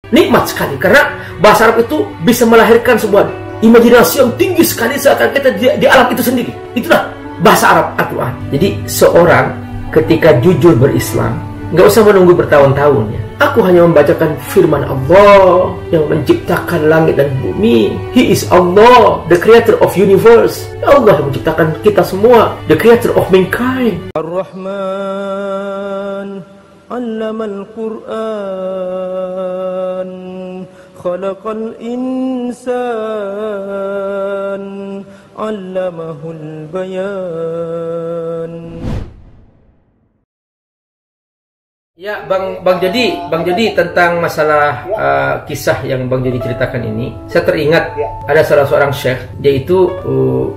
Nikmat sekali, karena bahasa Arab itu bisa melahirkan sebuah imajinasi yang tinggi sekali, seakan kita di alam itu sendiri. Itulah bahasa Arab Al-Quran. Jadi seorang ketika jujur berislam, nggak usah menunggu bertahun-tahun ya. Aku hanya membacakan firman Allah yang menciptakan langit dan bumi. He is Allah, the creator of universe. Allah yang menciptakan kita semua, the creator of mankind. Ar-Rahman 'allamal Qur'an, khalaqal insan, 'allamahul bayan. Ya, Bang Jody tentang masalah kisah yang Bang Jody ceritakan ini, saya teringat ada salah seorang syekh, dia itu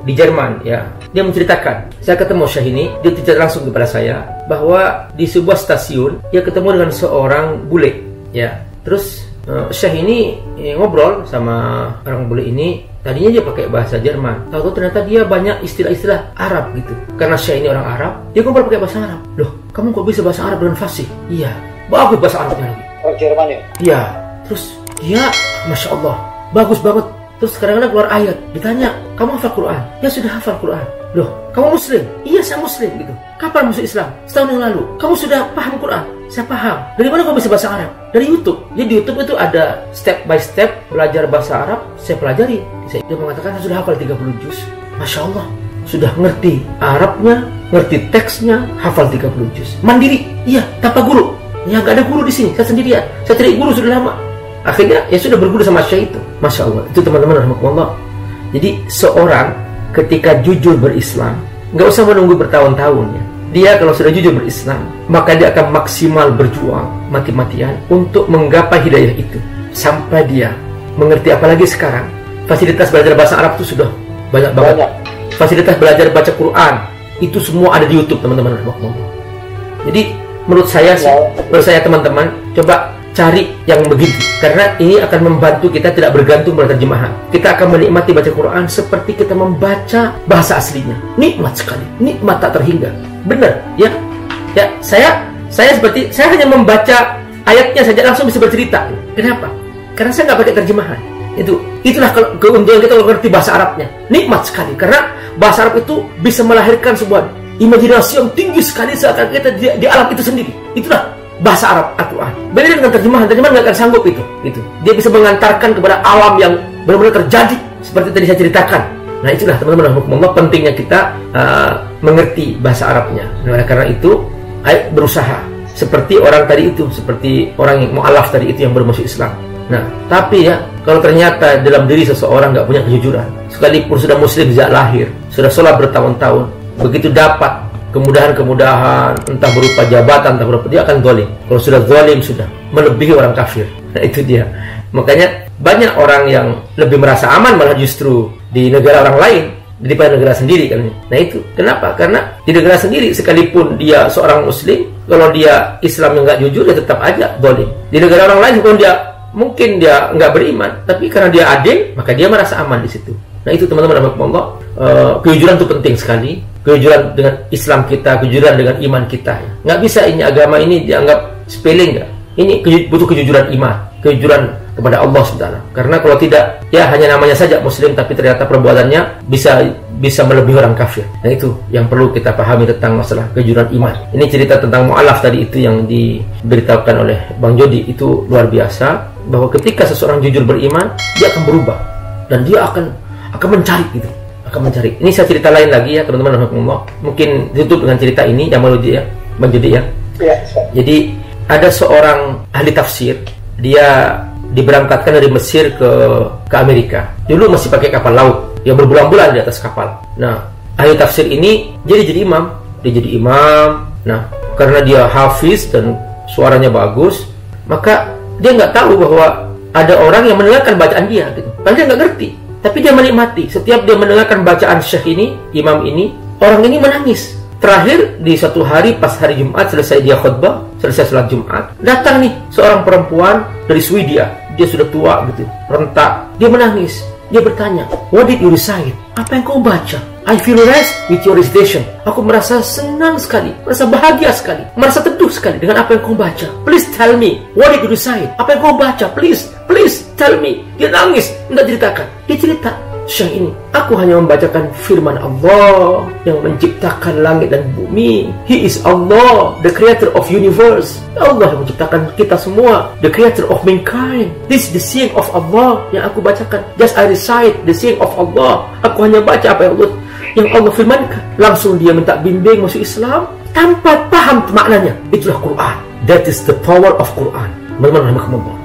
di Jerman ya. Dia menceritakan, saya ketemu syekh ini, dia cerita langsung kepada saya bahwa di sebuah stasiun dia ketemu dengan seorang bule ya. Terus syekh ini ngobrol sama orang bule ini. Tadinya dia pakai bahasa Jerman, tahu ternyata dia banyak istilah-istilah Arab gitu. Karena syekh ini orang Arab, dia ngobrol pakai bahasa Arab. Loh, kamu kok bisa bahasa Arab dengan fasih? Iya, bagus bahasa Arabnya lagi. Orang Jerman ya? Iya. Terus dia, masya Allah, bagus banget. Terus kadang-kadang keluar ayat, ditanya, kamu hafal Quran? Ya sudah hafal Quran. Loh, kamu Muslim? Iya, saya Muslim gitu. Kapan masuk Islam? Setahun yang lalu. Kamu sudah paham Quran? Saya paham. Dari mana kamu bisa bahasa Arab? Dari YouTube. Jadi di YouTube itu ada step by step belajar bahasa Arab. Saya pelajari. Dia mengatakan saya sudah hafal 30 juz. Masya Allah. Sudah ngerti Arabnya, ngerti teksnya, hafal 30 juz. Mandiri. Iya, tanpa guru. Ya nggak ada guru di sini. Saya sendirian. Saya cari guru sudah lama. Akhirnya ya sudah berguru sama syekh itu. Masya Allah. Itu teman-teman rahmatullah. Jadi seorang ketika jujur berislam, nggak usah menunggu bertahun-tahun ya. Dia kalau sudah jujur berislam, maka dia akan maksimal berjuang mati-matian untuk menggapai hidayah itu sampai dia mengerti. Apalagi sekarang fasilitas belajar bahasa Arab itu sudah banyak banget. Fasilitas belajar baca Quran itu semua ada di YouTube teman-teman. Jadi menurut saya teman-teman coba cari yang begitu, karena ini akan membantu kita tidak bergantung pada terjemahan. Kita akan menikmati baca Quran seperti kita membaca bahasa aslinya. Nikmat sekali, nikmat tak terhingga. Benar ya. Ya, saya hanya membaca ayatnya saja langsung bisa bercerita. Kenapa? Karena saya nggak pakai terjemahan. Itulah keuntungan kita kalau ngerti bahasa Arabnya. Nikmat sekali, karena bahasa Arab itu bisa melahirkan sebuah imajinasi yang tinggi sekali, seakan kita di alam itu sendiri. Itulah bahasa Arab Al-Quran. Beda dengan terjemahan nggak akan sanggup itu. Dia bisa mengantarkan kepada alam yang benar-benar terjadi seperti tadi saya ceritakan. Nah itulah teman-teman, pentingnya kita mengerti bahasa Arabnya. Nah, karena itu ayo berusaha seperti orang tadi itu, seperti orang yang mu'alaf tadi itu yang bermusuh Islam. Nah tapi ya, kalau ternyata dalam diri seseorang nggak punya kejujuran, sekalipun sudah muslim sejak lahir, sudah sholat bertahun-tahun, begitu dapat kemudahan-kemudahan entah berupa jabatan, entah berupa, dia akan zalim. Kalau sudah zalim, sudah melebihi orang kafir. Nah itu dia. Makanya banyak orang yang lebih merasa aman malah justru di negara orang lain daripada negara sendiri kan. Nah itu kenapa? Karena di negara sendiri sekalipun dia seorang muslim, kalau dia Islam yang nggak jujur, dia tetap aja zalim. Di negara orang lain mungkin dia nggak beriman, tapi karena dia adil, maka dia merasa aman di situ. Nah itu teman-teman, kejujuran itu penting sekali. Kejujuran dengan Islam kita, kejujuran dengan iman kita. Nggak bisa ini agama ini dianggap sepele, nggak. Ini butuh kejujuran iman, kejujuran kepada Allah SWT. Karena kalau tidak, ya hanya namanya saja muslim, tapi ternyata perbuatannya bisa melebihi orang kafir. Nah itu yang perlu kita pahami tentang masalah kejujuran iman. Ini cerita tentang mu'alaf tadi itu yang diberitahukan oleh Bang Jody, itu luar biasa. Bahwa ketika seseorang jujur beriman, dia akan berubah dan dia akan mencari gitu. Ini saya cerita lain lagi ya teman-teman. Mungkin ditutup dengan cerita ini yang Bang Jody ya. Jadi ada seorang ahli tafsir, dia diberangkatkan dari Mesir ke Amerika. Dulu masih pakai kapal laut yang berbulan-bulan di atas kapal. Nah, ahli tafsir ini jadi imam. Dia jadi imam. Nah, karena dia hafiz dan suaranya bagus, maka dia nggak tahu bahwa ada orang yang mendengarkan bacaan dia gitu. Padahal dia nggak ngerti, tapi dia menikmati. Setiap dia mendengarkan bacaan syekh ini, imam ini, orang ini menangis. Terakhir di suatu hari pas hari Jumat, selesai dia khutbah, selesai sholat Jumat, datang nih seorang perempuan dari Swedia. Dia sudah tua gitu, rentak. Dia menangis. Dia bertanya, what did you recite? Apa yang kau baca? I feel rest with your recitation. Aku merasa senang sekali, merasa bahagia sekali, merasa teduh sekali dengan apa yang kau baca. Please tell me, what did you recite? Apa yang kau baca? Please tell me. Dia nangis, minta ceritakan. Dia cerita, Syekh ini, aku hanya membacakan firman Allah yang menciptakan langit dan bumi. He is Allah, the creator of universe. Allah yang menciptakan kita semua, the creator of mankind. This is the saying of Allah yang aku bacakan. Just I recite the saying of Allah. Aku hanya baca apa yang Allah firmankan. Langsung dia minta bimbing masuk Islam tanpa paham maknanya. Itulah Quran. That is the power of Quran.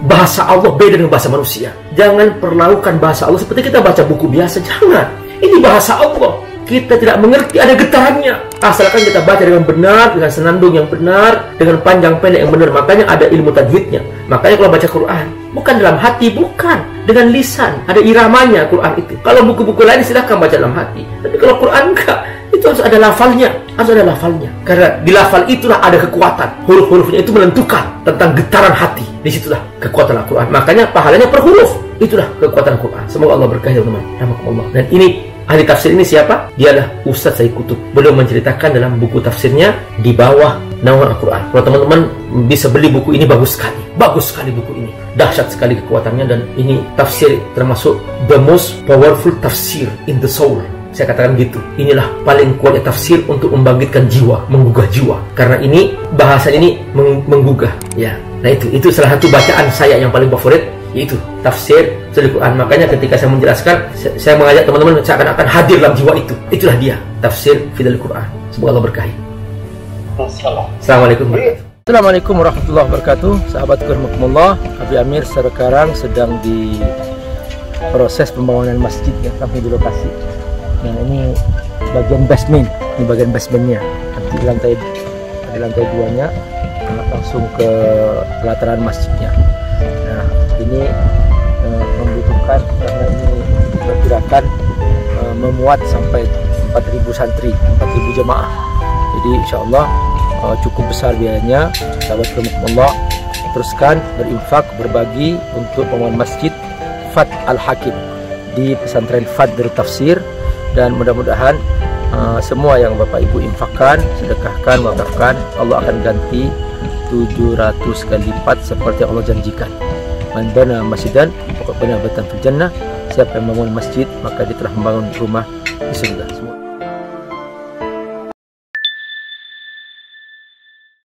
Bahasa Allah beda dengan bahasa manusia. Jangan perlakukan bahasa Allah seperti kita baca buku biasa. Jangan. Ini bahasa Allah. Kita tidak mengerti, ada getarannya. Asalkan kita baca dengan benar, dengan senandung yang benar, dengan panjang pendek yang benar. Makanya ada ilmu tajwidnya. Makanya kalau baca Quran, bukan dalam hati, bukan. Dengan lisan, ada iramanya Quran itu. Kalau buku-buku lain silahkan baca dalam hati. Tapi kalau Quran enggak. Itu harus ada lafalnya, karena di lafal itulah ada kekuatan. Huruf-hurufnya itu menentukan tentang getaran hati. Disitulah kekuatan Al-Quran. Makanya pahalanya per huruf. Itulah kekuatan Al-Quran. Semoga Allah berkahi teman-teman. Dan ini ahli tafsir ini siapa? Dialah Ustaz Sayyid Qutb. Beliau menceritakan dalam buku tafsirnya di bawah naungan Al-Quran. Kalau teman-teman bisa beli buku ini, bagus sekali buku ini. Dahsyat sekali kekuatannya, dan ini tafsir termasuk the most powerful tafsir in the soul. Saya katakan gitu. Inilah paling kuatnya tafsir untuk membangkitkan jiwa, menggugah jiwa. Karena ini bahasa ini menggugah. Ya. Nah itu salah satu bacaan saya yang paling favorit, yaitu tafsir Al-Quran. Makanya ketika saya menjelaskan, saya mengajak teman-teman seakan-akan hadir dalam jiwa itu. Itulah dia, tafsir Al-Quran. Semoga Allah berkahi. Assalamualaikum. Assalamualaikum warahmatullahi wabarakatuh. Sahabat rahmatullah, Abi Amir sekarang sedang di proses pembangunan masjid yang kami di lokasi. Nah, ini bagian basement, ini bagian basementnya. Nanti di lantai 2-nya langsung ke pelataran masjidnya. Nah, ini membutuhkan, karena ini diperkirakan memuat sampai 4.000 santri, 4.000 jemaah. Jadi insya Allah cukup besar biayanya. Sahabat Allah, teruskan berinfak, berbagi untuk pembangunan masjid Fat Al-Hakim di pesantren Fat Darut Tafsir. Dan mudah-mudahan semua yang Bapak Ibu infakkan, sedekahkan, wakafkan, Allah akan ganti 700 kali lipat seperti yang Allah janjikan. Man bana masjidan faqad bana baitan fil jannah. Siapa yang membangun masjid, maka dia telah membangun rumah di surga. Semua